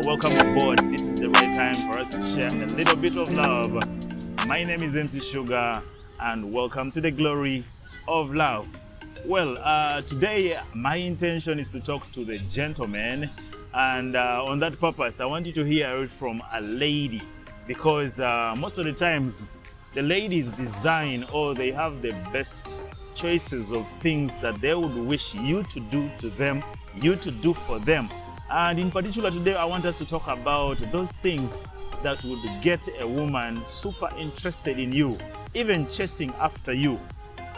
welcome aboard. This is the right time for us to share a little bit of love. My name is MC Sugar, and welcome to the glory of love. Well, today my intention is to talk to the gentleman, and on that purpose, I want you to hear it from a lady, because most of the times the ladies design or they have the best choices of things that they would wish you to do to them, you to do for them. And in particular today, I want us to talk about those things that would get a woman super interested in you, even chasing after you,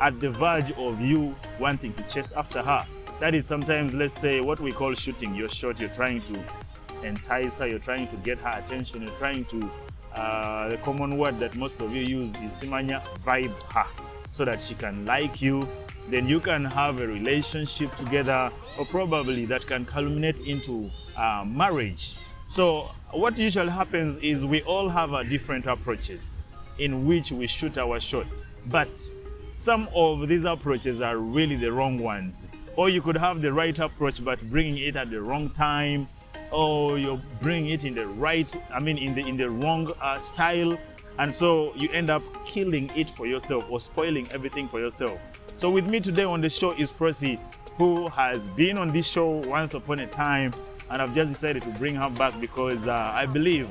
at the verge of you wanting to chase after her. That is sometimes, let's say, what we call shooting your shot. You're trying to entice her, you're trying to get her attention, you're trying to, the common word that most of you use is simanya, vibe her, so that she can like you. Then you can have a relationship together, or probably that can culminate into marriage. So what usually happens is we all have different approaches in which we shoot our shot, but some of these approaches are really the wrong ones. Or you could have the right approach but bringing it at the wrong time, or you're bringing it in the right, in the wrong style, and so you end up killing it for yourself or spoiling everything for yourself. So with me today on the show is Percy, who has been on this show once upon a time, and I've just decided to bring her back because I believe,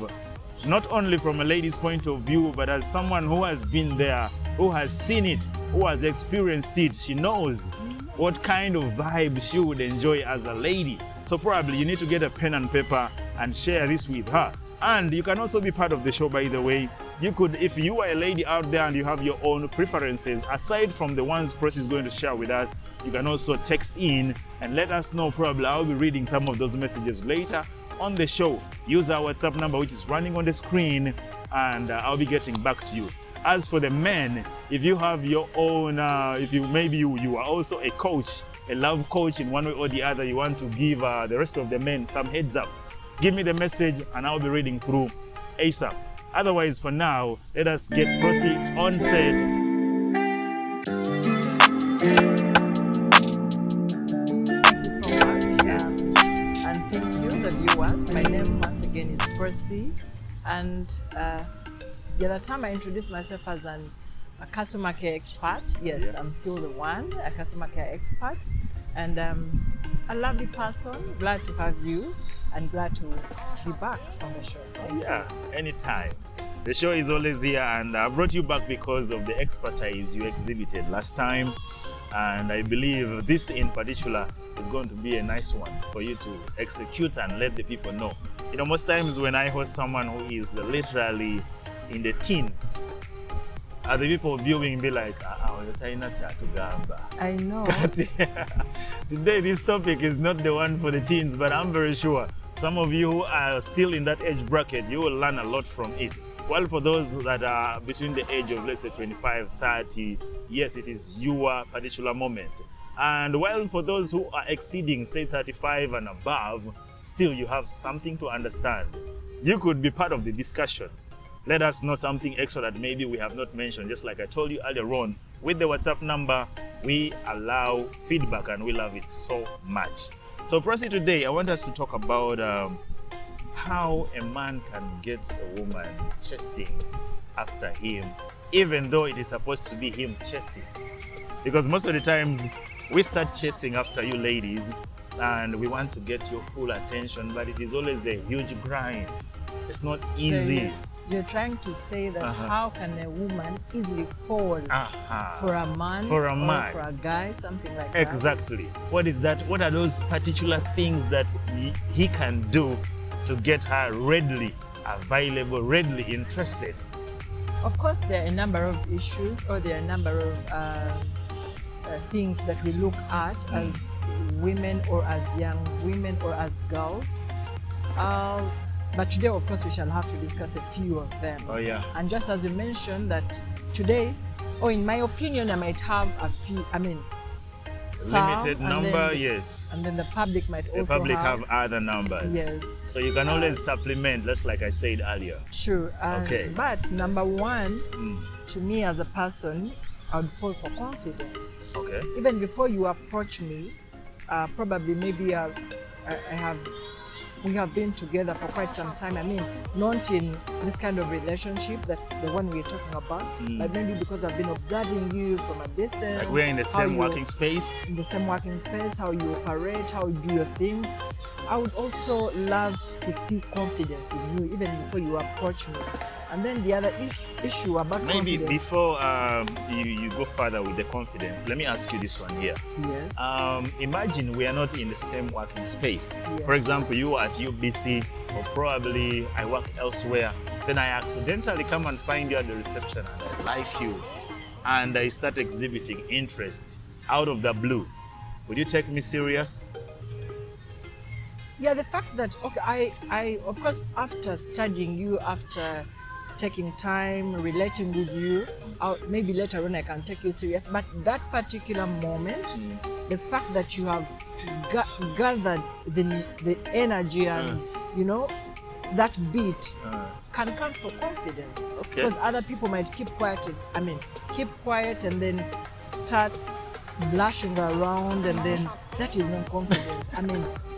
not only from a lady's point of view, but as someone who has been there, who has seen it, who has experienced it, she knows what kind of vibe she would enjoy as a lady. So probably you need to get a pen and paper and share this with her. And you can also be part of the show, by the way. You could, if you are a lady out there and you have your own preferences, aside from the ones Percy is going to share with us, you can also text in and let us know. Probably I'll be reading some of those messages later on the show. Use our WhatsApp number, which is running on the screen, and I'll be getting back to you. As for the men, if you have your own, maybe you are also a coach, a love coach in one way or the other, you want to give the rest of the men some heads up, give me the message and I'll be reading through ASAP. Otherwise, for now, let us get Percy on set. Thank you so much. Yes. And thank you, the viewers. My name once again is Percy, and the other time I introduced myself as a customer care expert. Yes, yeah. I'm still the one, a customer care expert, and a lovely person. Glad to have you, and glad to be back on the show. Yeah, anytime. The show is always here, and I brought you back because of the expertise you exhibited last time, and I believe this in particular is going to be a nice one for you to execute and let the people know. You know, most times when I host someone who is literally in the teens, the people viewing be like, I know. Today this topic is not the one for the teens, but I'm very sure some of you who are still in that age bracket, you will learn a lot from it. Well, for those that are between the age of, let's say, 25, 30, yes, it is your particular moment. And while for those who are exceeding, say, 35 and above, still you have something to understand. You could be part of the discussion. Let us know something extra that maybe we have not mentioned. Just like I told you earlier on, with the WhatsApp number, we allow feedback and we love it so much. So Percy, today I want us to talk about how a man can get a woman chasing after him, even though it is supposed to be him chasing. Because most of the times we start chasing after you ladies and we want to get your full attention, but it is always a huge grind. It's not easy. You're trying to say that how can a woman easily fall for a man, or for a guy, something like that? Exactly. What is that? What are those particular things that he can do to get her readily available, readily interested? Of course, there are a number of issues, or there are a number of things that we look at as women, or as young women, or as girls. But today, of course, we shall have to discuss a few of them. Oh, yeah. And just as you mentioned that today, or in my opinion, I might have a few, limited number, yes. And then the public might also have other numbers. Yes. So you can always supplement, just like I said earlier. True. Okay. But number one, to me as a person, I would fall for confidence. Okay. Even before you approach me, probably maybe I have we have been together for quite some time. I mean, not in this kind of relationship that the one we're talking about, but maybe because I've been observing you from a distance. Like we're in the how same you- working space. in the same working space, how you operate, how you do your things. I would also love to see confidence in you even before you approach me. And then the other issue about Maybe confidence. before you go further with the confidence, let me ask you this one here. Yes. Imagine we are not in the same working space. Yes. For example, you are at UBC, or probably I work elsewhere. Then I accidentally come and find you at the reception and I like you. And I start exhibiting interest out of the blue. Would you take me serious? Yeah, the fact that, okay, I of course, after studying you, after taking time, relating with you, maybe later on I can take you serious, but that particular moment, the fact that you have gathered the energy and, you know, that beat can count for confidence. Okay. Because other people might keep quiet, keep quiet and then start blushing around, and then that is not confidence.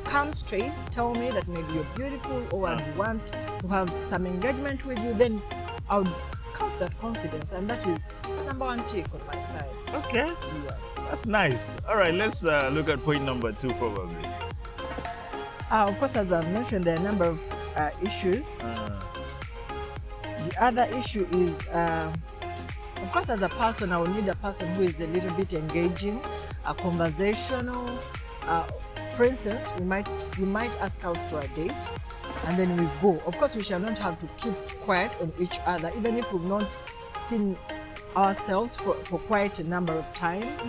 Come straight, tell me that maybe you're beautiful or I want to have some engagement with you, then I would count that confidence, and that is number one tick on my side. Okay. Yes. That's nice. All right, let's look at point number 2 probably. Of course, as I've mentioned, there are a number of issues. The other issue is, of course, as a person, I will need a person who is a little bit engaging, conversational. For instance, you might ask out for a date, and then we go. Of course, we shall not have to keep quiet on each other, even if we've not seen ourselves for quite a number of times.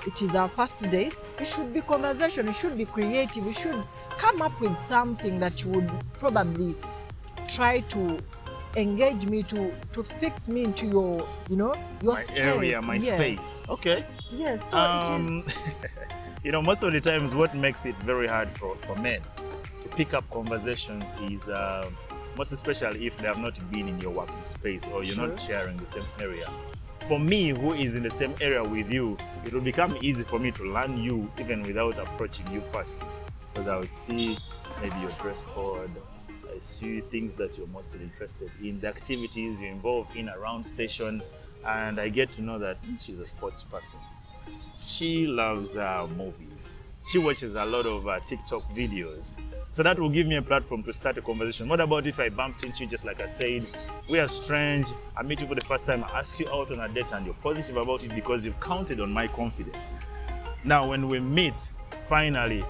It is our first date. It should be conversation. It should be creative. We should come up with something that you would probably try to engage me, to fix me into your, your My space. area, my Yes. space. Okay. Yes. So it is. Most of the times what makes it very hard for men to pick up conversations is most especially if they have not been in your working space or you're not Sure. sharing the same area. For me, who is in the same area with you, it will become easy for me to learn you even without approaching you first, because I would see maybe your dress code, I see things that you're mostly interested in, the activities you're involved in around station, and I get to know that she's a sports person. She loves movies. She watches a lot of TikTok videos. So that will give me a platform to start a conversation. What about if I bumped into you, just like I said, we are strange, I meet you for the first time, I ask you out on a date and you're positive about it because you've counted on my confidence. Now, when we meet, finally,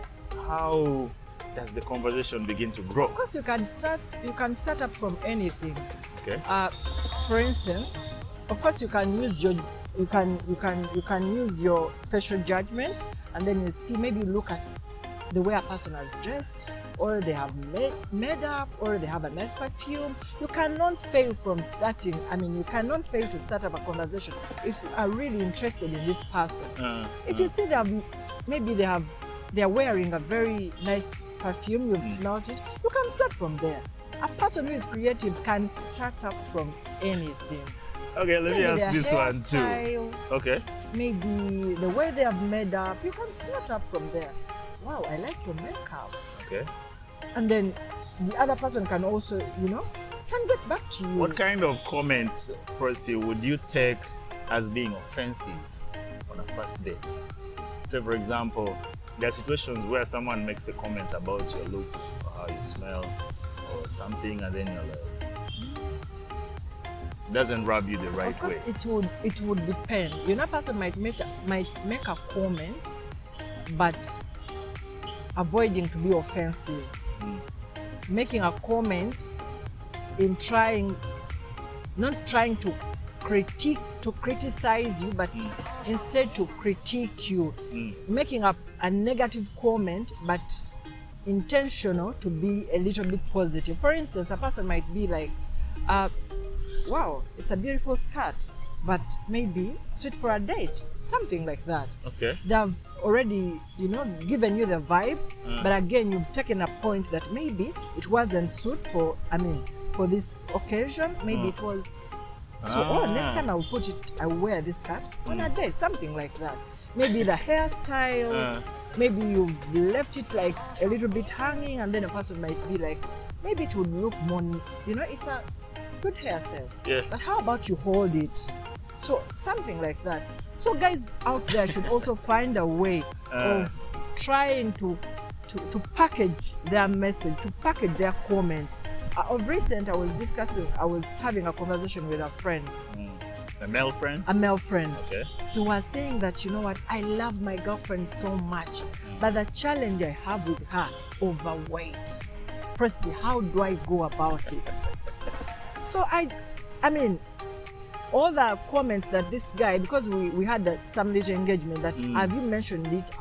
how does the conversation begin to grow? Of course, you can start up from anything. Okay. For instance, of course, you can use your facial judgment, and then you see, maybe look at the way a person has dressed, or they have made up, or they have a nice perfume. You cannot fail from starting. You cannot fail to start up a conversation if you are really interested in this person. If you see they're wearing a very nice perfume, you've smelled it, you can start from there. A person who is creative can start up from anything. Okay, let me Maybe ask their this one too. hairstyle, Okay. maybe the way they have made up, you can start up from there. Wow, I like your makeup. Okay. And then the other person can also, can get back to you. What kind of comments, Percy, would you take as being offensive on a first date? So, for example, there are situations where someone makes a comment about your looks or how you smell or something, and then you're like, it doesn't rub you the right Of course, way. it would depend. A person might make a comment, but avoiding to be offensive. Making a comment in not trying to criticize you, but instead to critique you. Making a negative comment, but intentional to be a little bit positive. For instance, a person might be like, wow, it's a beautiful skirt, but maybe suit for a date, something like that. Okay. They have already, given you the vibe, but again, you've taken a point that maybe it wasn't suit for this occasion. Maybe it was. So, next time I will wear this skirt on a date, something like that. Maybe the hairstyle, maybe you've left it like a little bit hanging, and then a person might be like, maybe it would look more, it's a good hairstyle. Yeah. But how about you hold it? So something like that. So guys out there should also find a way of trying to package their message, to package their comment. Of recent, I was having a conversation with a friend. A male friend? A male friend. Okay. He was saying that, you know what, I love my girlfriend so much, but the challenge I have with her, overweight. Presley, how do I go about it? So I mean, all the comments that this guy, because we had some little engagement, that have you mentioned it,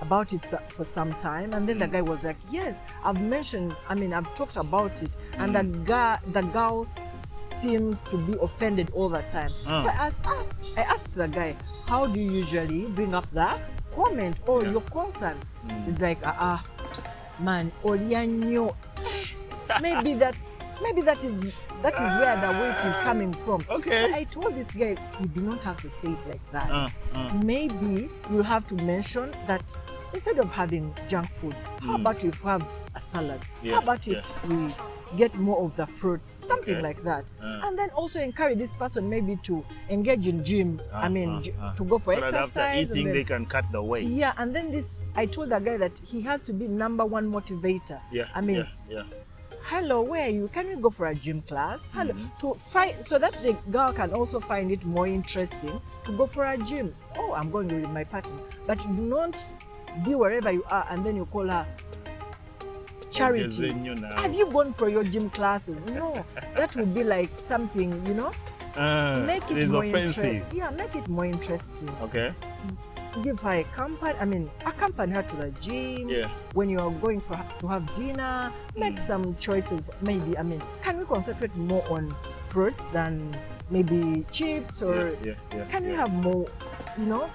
about it for some time, and then the guy was like, yes, I've talked about it, and the girl seems to be offended all the time. So I asked the guy, how do you usually bring up the comment or your concern? He's like, man, Olianyo. Maybe that is where the weight is coming from. Okay. So I told this guy, you do not have to say it like that. Maybe you'll have to mention that instead of having junk food, how about if we have a salad? How about if we get more of the fruits? Something like that. And then also encourage this person maybe to engage in gym. To go for exercise. So that after eating, they can cut the weight. Yeah, and then I told the guy that he has to be number one motivator. Hello, where are you? Can we go for a gym class? Hello, to find, so that the girl can also find it more interesting to go for a gym. Oh, I'm going with my partner. But do not be wherever you are and then you call her Charity. Have you gone for your gym classes? No, that would be like something, make it more offensive. Make it more interesting. Okay. Give her accompany her to the gym. When you are going to have dinner, make some choices. Maybe, can we concentrate more on fruits than maybe chips, or can you have more,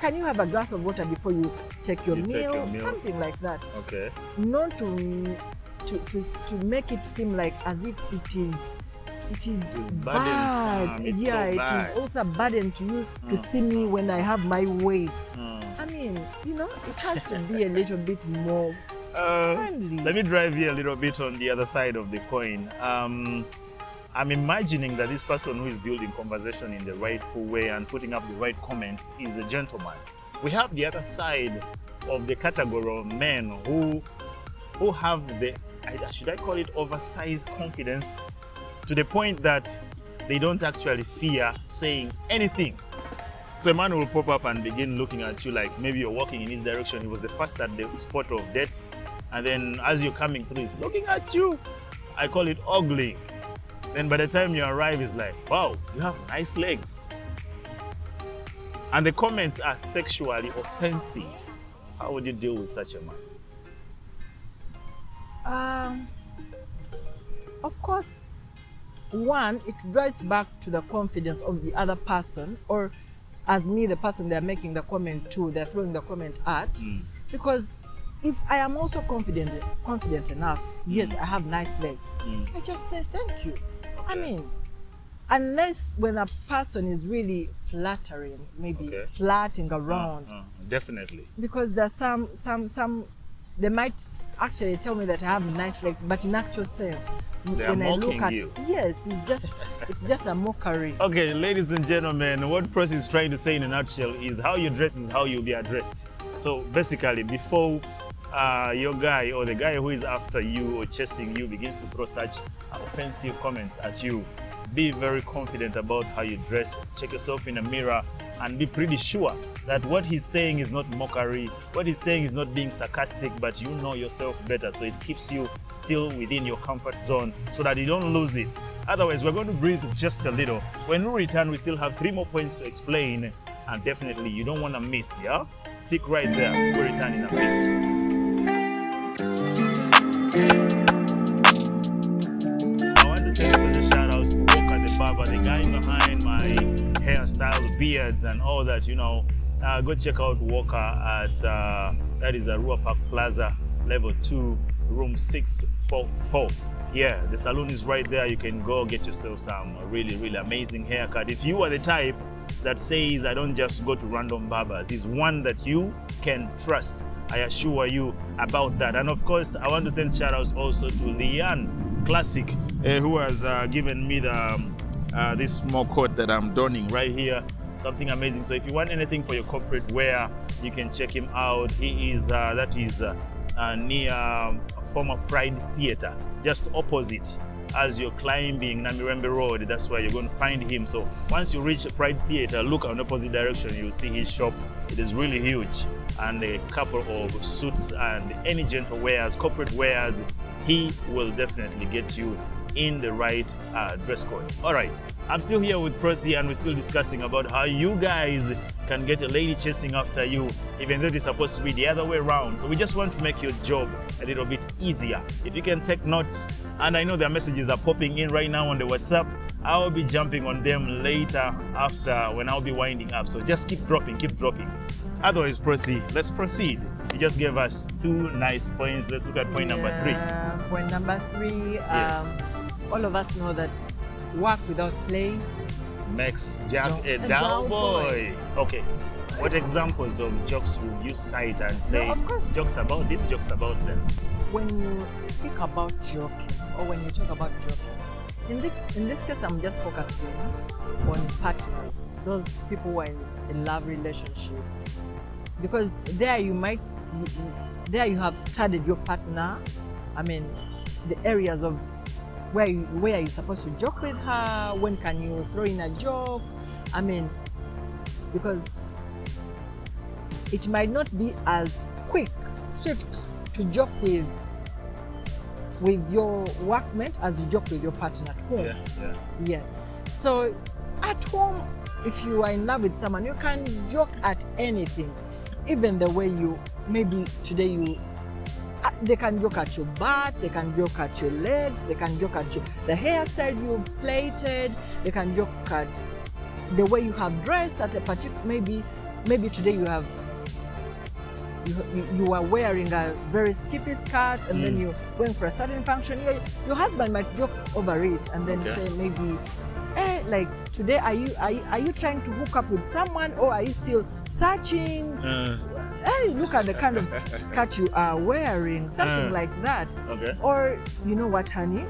can you have a glass of water before you take your meal? Something like that. Okay. Not to make it seem like as if it is bad. It is also a burden to you to see me when I have my weight. It has to be a little bit more friendly. Let me drive you a little bit on the other side of the coin. I'm imagining that this person who is building conversation in the rightful way and putting up the right comments is a gentleman. We have the other side of the category of men who have the, should I call it, oversized confidence, to the point that they don't actually fear saying anything. So a man will pop up and begin looking at you like maybe you're walking in his direction. He was the first at the spot of death. And then as you're coming through, he's looking at you. I call it ugly. Then by the time you arrive, it's like, wow, you have nice legs. And the comments are sexually offensive. How would you deal with such a man? Of course, one, it drives back to the confidence of the other person, or as me, the person they're making the comment to, they're throwing the comment at. Because if I am also confident enough, yes, I have nice legs, I just say thank you. Okay. Unless when a person is really flattering, maybe flirting around. Definitely. Because there's some they might actually tell me that I have nice legs, but in actual sense, they are mocking you. Yes, it's just a mockery. Okay, ladies and gentlemen, what Press is trying to say in a nutshell is how you dress is how you'll be addressed. So basically, before your guy or the guy who is after you or chasing you begins to throw such offensive comments at you, be very confident about how you dress. Check yourself in a mirror and be pretty sure that what he's saying is not mockery, what he's saying is not being sarcastic, but you know yourself better, so it keeps you still within your comfort zone so that you don't lose it. Otherwise, we're going to breathe just a little. When we return, we still have 3 more points to explain, and definitely you don't want to miss, yeah? Stick right there. We'll return in a bit. I want to send a shout out to Walker the Barber, the guy behind my hairstyle, beards, and all that. Go check out Walker at that is Arua Park Plaza, level 2, room 644. Yeah, the salon is right there. You can go get yourself some really, really amazing haircut. If you are the type that says, I don't just go to random barbers. He's one that you can trust. I assure you about that. And of course, I want to send shout outs also to Leanne Classic, who has given me the this small coat that I'm donning right here. Something amazing. So if you want anything for your corporate wear, you can check him out. He is near former Pride Theatre, just opposite as you're climbing Namirembe Road. That's where you're going to find him. So once you reach Pride Theatre, look on the opposite direction, you'll see his shop. It is really huge, and a couple of suits and any gentle wears, corporate wears, he will definitely get you in the right dress code. All right, I'm still here with Percy, and we're still discussing about how you guys can get a lady chasing after you, even though it's supposed to be the other way around. So we just want to make your job a little bit easier. If you can take notes, and I know their messages are popping in right now on the WhatsApp, I'll be jumping on them later after when I'll be winding up. So just keep dropping, keep dropping. Otherwise, Percy, let's proceed. You just gave us 2 nice points. Let's look at point number 3. Point number 3, Yes. all of us know that work without play Makes Jack a A dull dull boy. boy. Okay. What examples of jokes would you cite and say, of course. jokes about this, jokes about that? When you speak about joking, or when you talk about joking, in this case, I'm just focusing on partners, those people who are in a love relationship, because there you have studied your partner. I mean, the areas of where you're supposed to joke with her, when can you throw in a joke? I mean, because it might not be as quick, swift to joke with your workmate as you joke with your partner at home. Yeah. Yes. So at home, if you are in love with someone, you can joke at anything. Even the way maybe today they can joke at your butt, they can joke at your legs, they can joke at the hairstyle you've plaited, they can joke at the way you have dressed at a particular, maybe today you are wearing a very skimpy skirt, and then you're going for a certain function. Your husband might joke over it and then say maybe, like today are you trying to hook up with someone, or are you still searching? Hey, look at the kind of skirt you are wearing, something like that. Okay. Or, you know what, honey,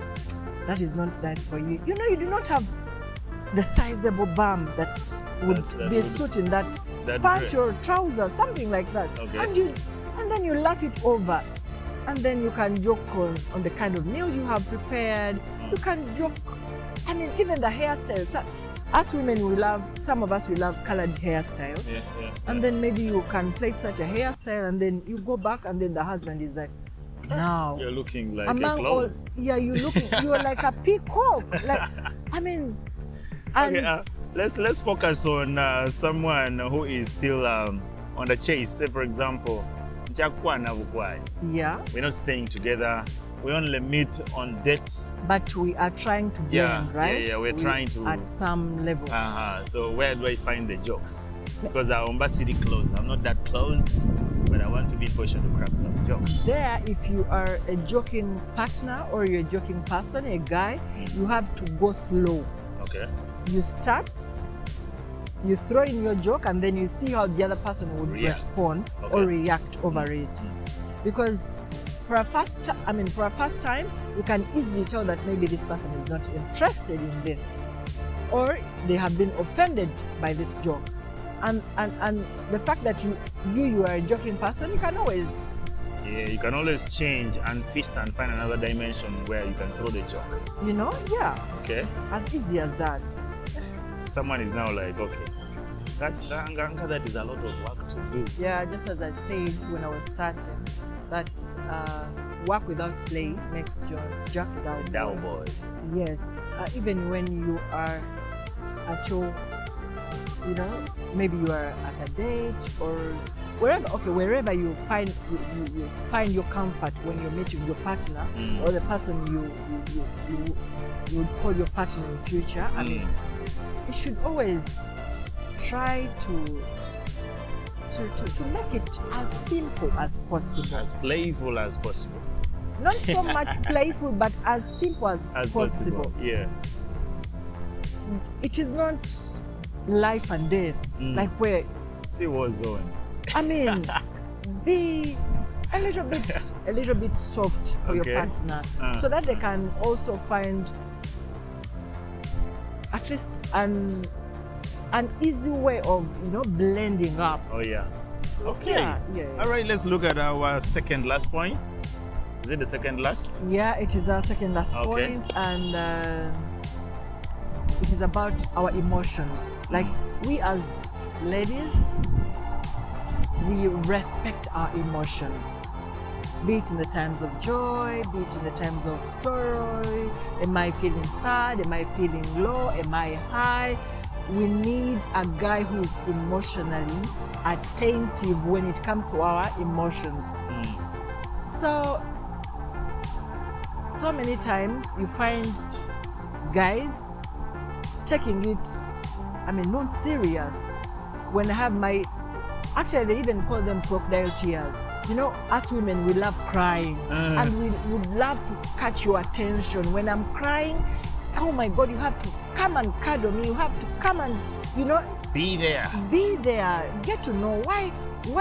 that is not nice for you. You know, you do not have the sizable bum that would be suiting that pant dress or trouser, something like that. Okay. And then you laugh it over. And then you can joke on the kind of meal you have prepared. You can joke, I mean, even the hairstyle. So, us women, some of us love colored hairstyle. Yeah. And then maybe you can plait such a hairstyle, and then you go back, and then the husband is like, now You're looking like among a clown. you're like a peacock. Like, I mean, and Okay, let's focus on someone who is still on the chase. Say, for example, yeah, we're not staying together. We only meet on dates. but we are trying to blend, right? Yeah, we're trying to. at some level. So where do I find the jokes? Because I'm city close. I'm not that close, but I want to be in position to crack some jokes. There, if you are a joking partner or you're a joking person, a guy, you have to go slow. Okay. You start, you throw in your joke, and then you see how the other person would respond or react over it. Because for a first time, you can easily tell that maybe this person is not interested in this, or they have been offended by this joke. And the fact that you are a joking person, you can always change and twist and find another dimension where you can throw the joke. Okay. As easy as that. Someone is now like, okay, that is a lot of work to do. Yeah, just as I said when I was starting, that work without play makes Jack dull boy. Yes, even when you are at your, maybe you are at a date or wherever you find your comfort when you're meeting your partner or the person you would call your partner in future. I mean, you should always try to make it as simple as possible. As playful as possible. Not so much playful, but as simple as possible. Yeah. It is not life and death, like where, See war zone. I mean, be a little bit soft for your Okay. partner, so that they can also find at least an easy way of, you know, blending up. Oh yeah. Okay. Yeah. All right, let's look at our second last point. Is it the second last? Yeah, it is our second last Okay. point, and it is about our emotions. Like, we as ladies, we respect our emotions, be it in the times of joy, be it in the times of sorrow. Am I feeling sad? Am I feeling low? Am I high? We need a guy who is emotionally attentive when it comes to our emotions. So many times you find guys taking it, I mean, not serious. When I have my, actually they even call them crocodile tears. You know, us women, we love crying, and we would love to catch your attention. When I'm crying, oh my God, you have to come and cuddle me. You have to come and, you know, Be there. be there. Get to know why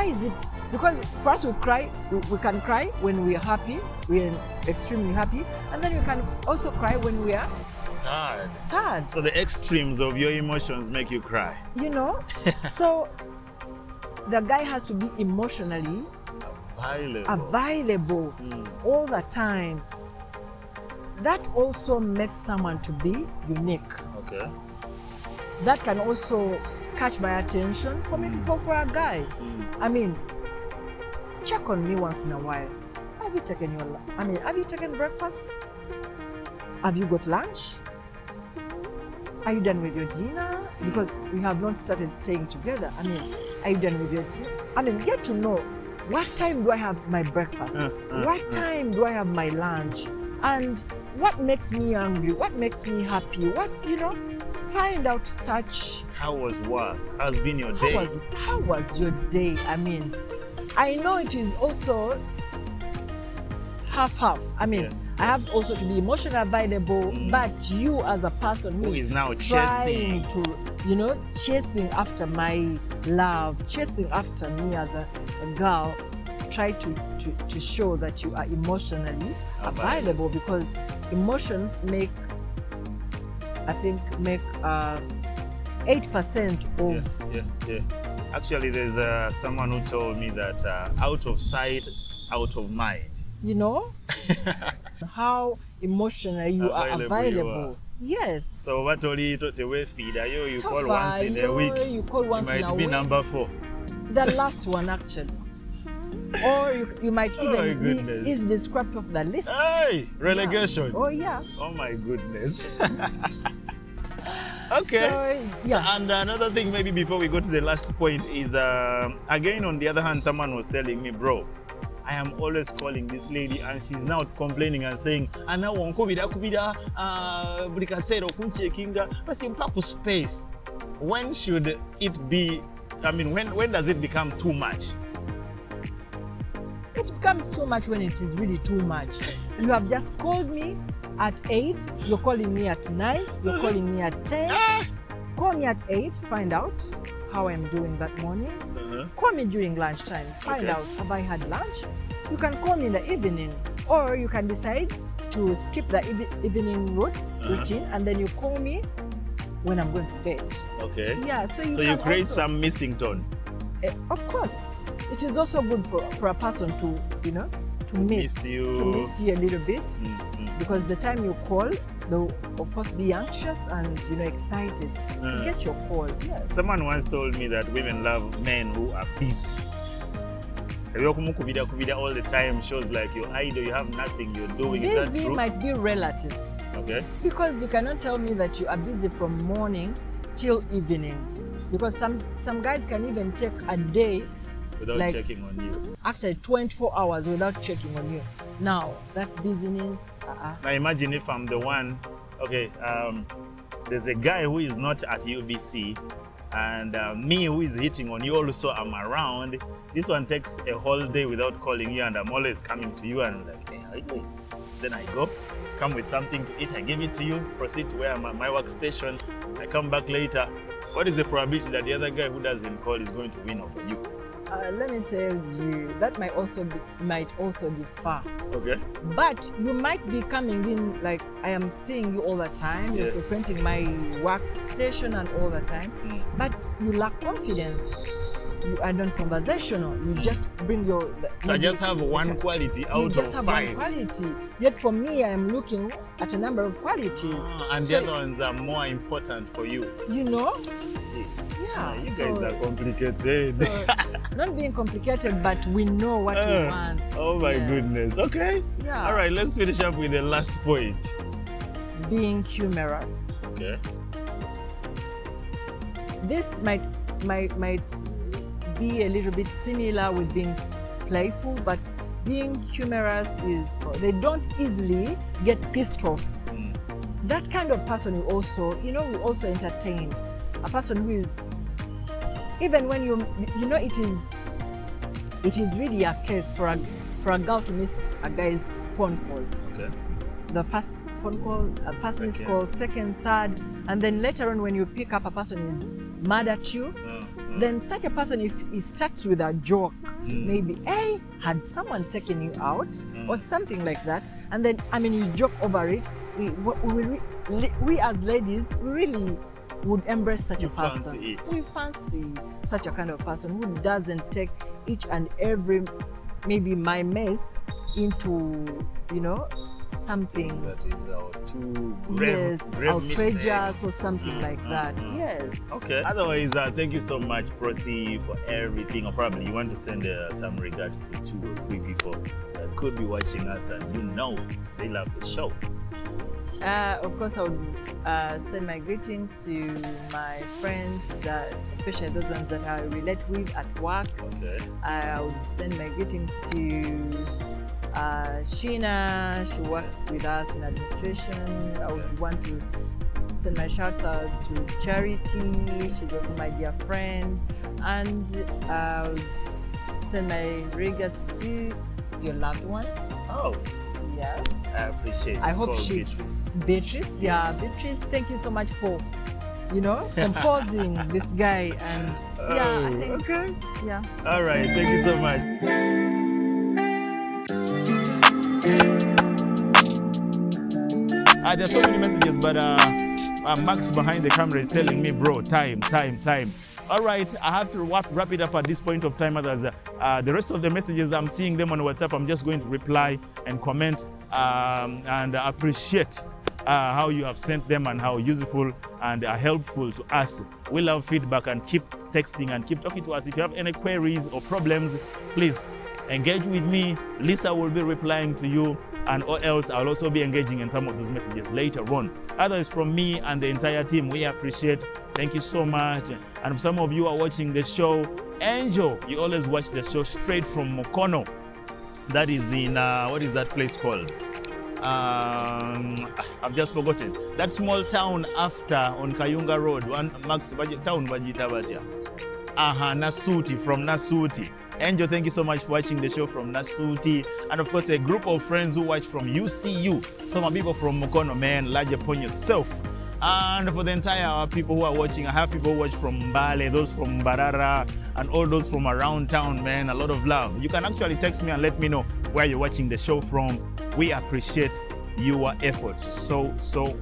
is it? Because for us, we cry. We can cry when we are happy. We are extremely happy, and then we can also cry when we are Sad. sad. So the extremes of your emotions make you cry. You know, so the guy has to be emotionally available all the time. That also makes someone to be unique. Okay. That can also catch my attention for me, for a guy. I mean, check on me once in a while. Have you taken breakfast? Have you got lunch? Are you done with your dinner? Because we have not started staying together. I mean, are you done with your dinner? I mean, get to know, what time do I have my breakfast? What time do I have my lunch? And what makes me angry? What makes me happy? What, you know, find out such. How was work? How's been your day? How was your day? I mean, I know it is also half. I mean, I have also to be emotionally available, but you as a person Who is now trying chasing? to, you know, chasing after my love, chasing after me as a girl, try to show that you are emotionally available, because emotions make 8% of. Yeah. Actually, there's someone who told me that out of sight, out of mind. You know, how emotionally you are available. Yes. So what only the way feed you Tough, call once in a week. You call once You in might a be week. number 4. The last one, actually. Or you might Oh my even be goodness. easily scrapped off the list. Hey, relegation. Oh yeah. Oh my goodness. Okay. So, yeah. And another thing, maybe before we go to the last point, is again, on the other hand, someone was telling me, bro, I am always calling this lady and she's now complaining and saying, "Ana wankubida brikasero kunchekinga basimpaku space." When should it be? I mean, when does it become too much? It becomes too much when it is really too much. You have just called me at 8, you're calling me at 9, you're calling me at 10. Call me at 8, find out how I'm doing that morning. Call me during lunchtime, find out, have I had lunch? You can call me in the evening, or you can decide to skip the evening routine, and then you call me when I'm going to bed. Okay. Yeah, so you So can you create also, some missing tone. of course, it is also good for a person to, you know, to miss you. to miss you a little bit, because the time you call, they'll of course be anxious and, you know, excited to get your call. Yes. Someone once told me that women love men who are busy. Kubida all the time shows like you're idle, you have nothing you're doing. Is that Busy true? might be relative, Okay. because you cannot tell me that you are busy from morning till evening, because some guys can even take a day, Without like, checking on you. actually 24 hours without checking on you. Now that busyness, Now imagine if I'm the one, okay, there's a guy who is not at UBC, and me who is hitting on you also, I'm around. This one takes a whole day without calling you, and I'm always coming to you and I'm like, hey, how you doing? Then I go, come with something to eat, I give it to you, proceed to where I'm at my workstation, I come back later, what is the probability that the other guy who doesn't call is going to win over you? Let me tell you, that might also differ. Okay. But you might be coming in like I am seeing you all the time. You're frequenting my workstation and all the time, but you lack confidence. You are not conversational. You just bring your. So I just have one quality out of 5. You just have one quality. Yet for me, I am looking at a number of qualities. And the other ones are more important for you. You know? Yes. Yeah. You guys are complicated. So, not being complicated, but we know what we want. Oh my goodness. Okay. Yeah. All right, let's finish up with the last point. Being humorous. Okay. This might be a little bit similar with being playful, but being humorous is they don't easily get pissed off. That kind of person will also, will also entertain. A person who is, even when it is really a case for a girl to miss a guy's phone call. Okay. The first phone call, a person is called, second, third, and then later on when you pick up, a person is mad at you. Then such a person, if he starts with a joke, maybe, hey, had someone taken you out or something like that, and then you joke over it. We as ladies, we really would embrace such a person. We fancy such a kind of person who doesn't take each and every, maybe my mess into, something that is too outrageous or something like that. Yes. Okay. Otherwise, thank you so much, Prosi, for everything. Or probably you want to send some regards to 2 or 3 people that could be watching us and they love the show. Of course, I would send my greetings to my friends, especially those ones that I relate with at work. Okay. I would send my greetings to Sheena. She works with us in administration. I would want to send my shout out to Charity. She's also my dear friend. And I would send my regards to your loved one. Oh. Yes. I appreciate it. I hope Beatrice. Yeah, Yes. Beatrice, thank you so much for, composing this guy. And I think, okay. Yeah. All right. Thank you so much. There's so many messages, but Max behind the camera is telling me, bro, time. All right, I have to wrap it up at this point of time. Others, the rest of the messages, I'm seeing them on WhatsApp. I'm just going to reply and comment and appreciate how you have sent them and how useful and helpful to us. We love feedback, and keep texting and keep talking to us. If you have any queries or problems, please engage with me. Lisa will be replying to you, and or else I'll also be engaging in some of those messages later on. Others, from me and the entire team, we appreciate. Thank you so much. And some of you are watching the show. Angel, you always watch the show straight from Mukono. That is in, what is that place called? I've just forgotten. That small town after on Kayunga Road, one Max town Bajita Batia. Nasuti, from Nasuti. Angel, thank you so much for watching the show from Nasuti. And of course, a group of friends who watch from UCU. Some people from Mukono, man, large upon yourself. And for the entire people who are watching, I have people who watch from Mbale, those from Barara, and all those from around town, man. A lot of love. You can actually text me and let me know where you're watching the show from. We appreciate your efforts so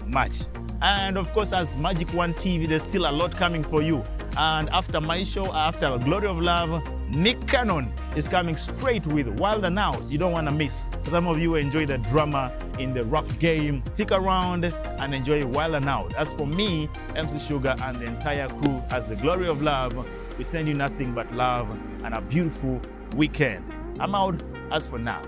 much. And of course, as Magic One TV, there's still a lot coming for you. And after my show, after Glory of Love, Nick Cannon is coming straight with Wild and Out. You don't want to miss. Some of you enjoy the drama in the rock game. Stick around and enjoy Wild and Out. As for me, MC Sugar, and the entire crew, as the Glory of Love, we send you nothing but love and a beautiful weekend. I'm out as for now.